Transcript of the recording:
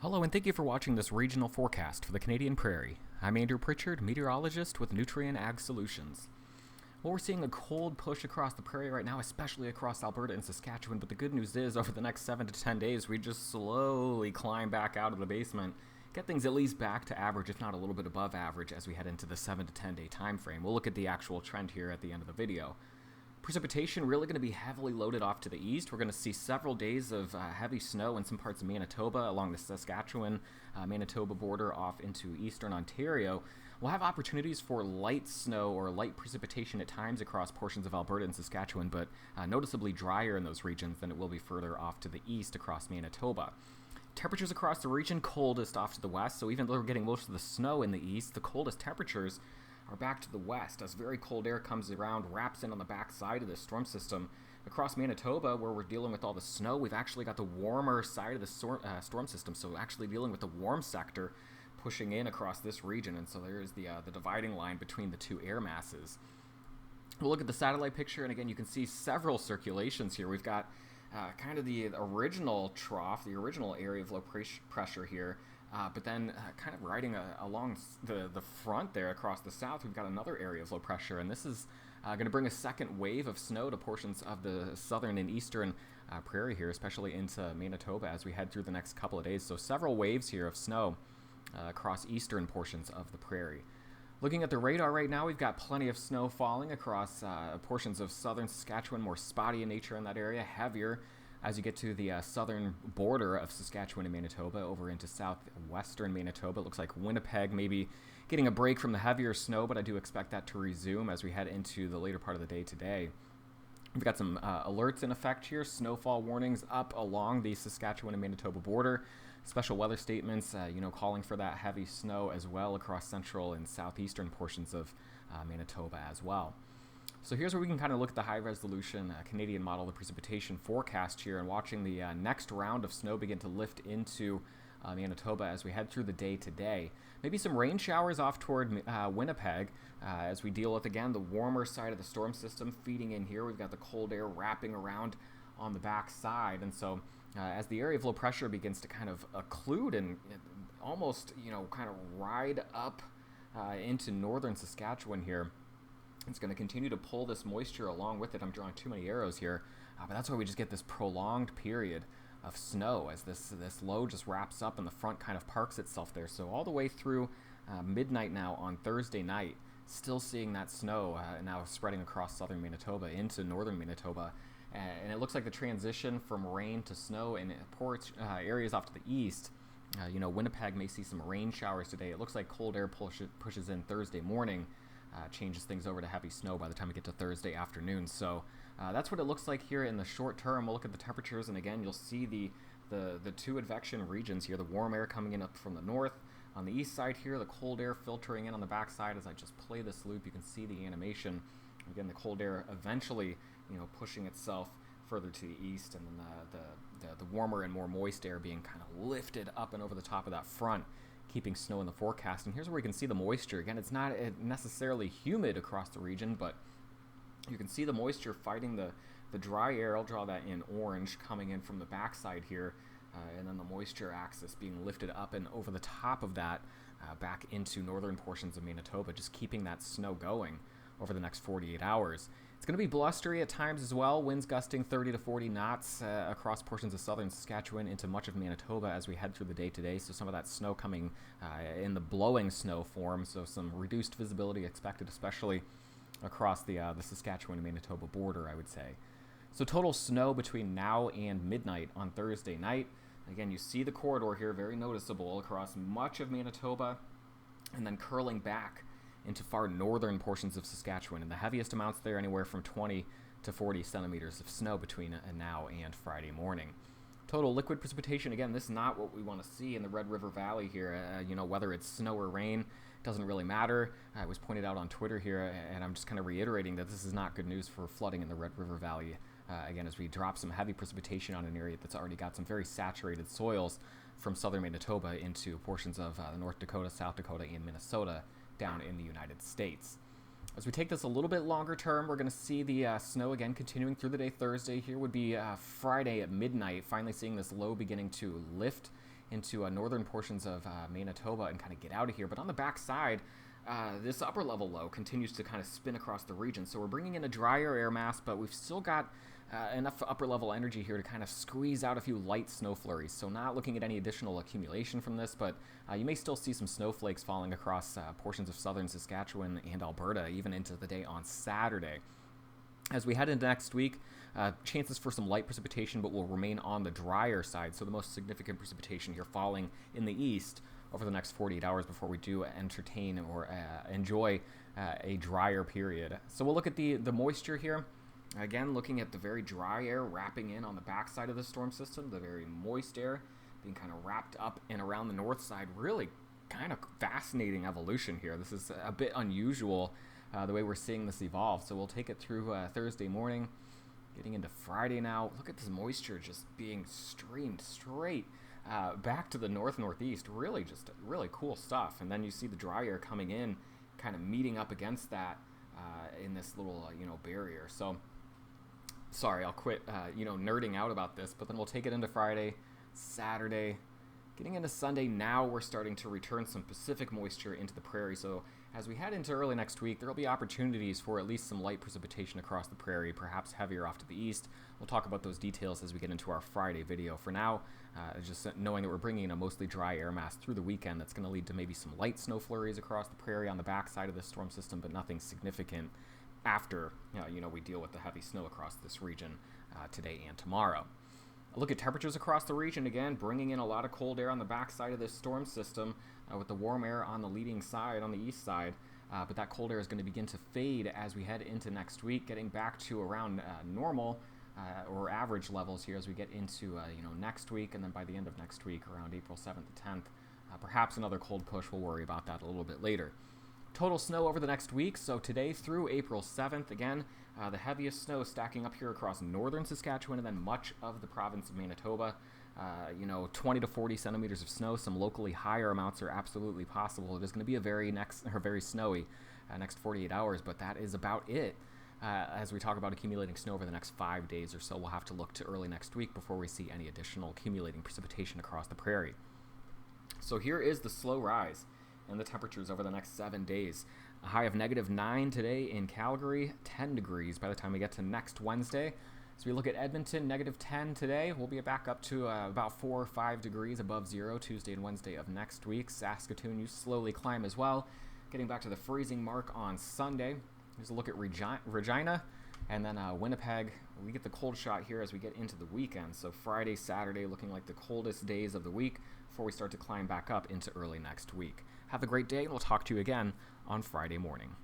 Hello and thank you for watching this regional forecast for the Canadian Prairie. I'm Andrew Pritchard, meteorologist with Nutrien Ag Solutions. Well, we're seeing a cold push across the prairie right now, especially across Alberta and Saskatchewan, but the good news is over the next 7 to 10 days, we just slowly climb back out of the basement, get things at least back to average, if not a little bit above average, as we head into the 7 to 10 day time frame. We'll look at the actual trend here at the end of the video. Precipitation really going to be heavily loaded off to the east. We're going to see several days of heavy snow in some parts of Manitoba along the Saskatchewan-Manitoba border off into eastern Ontario. We'll have opportunities for light snow or light precipitation at times across portions of Alberta and Saskatchewan, but noticeably drier in those regions than it will be further off to the east across Manitoba. Temperatures across the region coldest off to the west, so even though we're getting most of the snow in the east, the coldest temperatures are back to the west as very cold air comes around, wraps in on the back side of this storm system. Across Manitoba, where we're dealing with all the snow, we've actually got the warmer side of the storm system, so actually dealing with the warm sector pushing in across this region, and so there's the dividing line between the two air masses. We'll look at the satellite picture, and again, you can see several circulations here. We've got kind of the original trough, the original area of low pressure here, but then kind of riding along the front there across the south, we've got another area of low pressure, and this is going to bring a second wave of snow to portions of the southern and eastern prairie here, especially into Manitoba as we head through the next couple of days. So several waves here of snow across eastern portions of the prairie. Looking at the radar right now, we've got plenty of snow falling across portions of southern Saskatchewan, more spotty in nature in that area, heavier as you get to the southern border of Saskatchewan and Manitoba over into southwestern Manitoba. It looks like Winnipeg maybe getting a break from the heavier snow, but I do expect that to resume as we head into the later part of the day today. We've got some alerts in effect here, snowfall warnings up along the Saskatchewan and Manitoba border, special weather statements, calling for that heavy snow as well across central and southeastern portions of Manitoba as well. So here's where we can kind of look at the high-resolution Canadian model, the precipitation forecast here, and watching the next round of snow begin to lift into Manitoba as we head through the day today. Maybe some rain showers off toward Winnipeg as we deal with, again, the warmer side of the storm system feeding in here. We've got the cold air wrapping around on the back side, and so as the area of low pressure begins to kind of occlude and almost, kind of ride up into northern Saskatchewan here, it's going to continue to pull this moisture along with it. I'm drawing too many arrows here, but that's why we just get this prolonged period of snow as this low just wraps up and the front kind of parks itself there. So all the way through midnight now on Thursday night, still seeing that snow now spreading across southern Manitoba into northern Manitoba. And it looks like the transition from rain to snow in areas off to the east. Winnipeg may see some rain showers today. It looks like cold air pushes in Thursday morning. Changes things over to heavy snow by the time we get to Thursday afternoon. So that's what it looks like here in the short term. We'll look at the temperatures, and again, you'll see the two advection regions here, the warm air coming in up from the north. On the east side here, the cold air filtering in on the back side. As I just play this loop, you can see the animation. Again, the cold air eventually, pushing itself further to the east, and then the warmer and more moist air being kind of lifted up and over the top of that front, keeping snow in the forecast. And here's where we can see the moisture. Again, it's not necessarily humid across the region, but you can see the moisture fighting the dry air. I'll draw that in orange coming in from the backside here, and then the moisture axis being lifted up and over the top of that back into northern portions of Manitoba, just keeping that snow going over the next 48 hours. It's going to be blustery at times as well, winds gusting 30 to 40 knots across portions of southern Saskatchewan into much of Manitoba as we head through the day today. So some of that snow coming in the blowing snow form, so some reduced visibility expected, especially across the Saskatchewan and Manitoba border, I would say. So total snow between now and midnight on Thursday night. Again, you see the corridor here, very noticeable across much of Manitoba, and then curling back into far northern portions of Saskatchewan, and the heaviest amounts there anywhere from 20 to 40 centimeters of snow between now and Friday morning. Total liquid precipitation, again, this is not what we want to see in the Red River Valley here. Whether it's snow or rain doesn't really matter. It was pointed out on Twitter here, and I'm just kind of reiterating that this is not good news for flooding in the Red River Valley. Again, as we drop some heavy precipitation on an area that's already got some very saturated soils from southern Manitoba into portions of North Dakota, South Dakota, and Minnesota down in the United States. As we take this a little bit longer term, we're going to see the snow again continuing through the day. Thursday here would be Friday at midnight, finally seeing this low beginning to lift into northern portions of Manitoba and kind of get out of here. But on the backside, this upper level low continues to kind of spin across the region. So we're bringing in a drier air mass, but we've still got enough upper level energy here to kind of squeeze out a few light snow flurries. So not looking at any additional accumulation from this, but you may still see some snowflakes falling across portions of southern Saskatchewan and Alberta, even into the day on Saturday. As we head into next week, chances for some light precipitation, but will remain on the drier side. So the most significant precipitation here falling in the east over the next 48 hours before we do entertain or enjoy a drier period. So we'll look at the moisture here. Again, looking at the very dry air wrapping in on the backside of the storm system, the very moist air being kind of wrapped up and around the north side. Really kind of fascinating evolution here. This is a bit unusual the way we're seeing this evolve. So we'll take it through Thursday morning, getting into Friday now. Look at this moisture just being streamed straight back to the northeast. Really cool stuff. And then you see the dry air coming in, kind of meeting up against that in this little barrier. So sorry, I'll quit nerding out about this, but then we'll take it into Friday, Saturday. Getting into Sunday now, we're starting to return some Pacific moisture into the prairie. So as we head into early next week, there will be opportunities for at least some light precipitation across the prairie, perhaps heavier off to the east. We'll talk about those details as we get into our Friday video. For now, just knowing that we're bringing in a mostly dry air mass through the weekend, that's going to lead to maybe some light snow flurries across the prairie on the backside of this storm system, but nothing significant after we deal with the heavy snow across this region today and tomorrow. A look at temperatures across the region, again, bringing in a lot of cold air on the backside of this storm system with the warm air on the leading side, on the east side. But that cold air is going to begin to fade as we head into next week, getting back to around normal or average levels here as we get into next week, and then by the end of next week, around April 7th to 10th, perhaps another cold push. We'll worry about that a little bit later. Total snow over the next week, so today through April 7th, again, the heaviest snow stacking up here across northern Saskatchewan and then much of the province of Manitoba. 20 to 40 centimeters of snow. Some locally higher amounts are absolutely possible. It is going to be a very snowy next 48 hours, but that is about it. As we talk about accumulating snow over the next 5 days or so, we'll have to look to early next week before we see any additional accumulating precipitation across the prairie. So here is the slow rise and the temperatures over the next 7 days. A high of -9 today in Calgary, 10 degrees by the time we get to next Wednesday. So we look at Edmonton, -10 today. We'll be back up to about 4 or 5 degrees above zero Tuesday and Wednesday of next week. Saskatoon, you slowly climb as well, getting back to the freezing mark on Sunday. Here's a look at Regina, and then Winnipeg. We get the cold shot here as we get into the weekend. So Friday, Saturday looking like the coldest days of the week before we start to climb back up into early next week. Have a great day, and we'll talk to you again on Friday morning.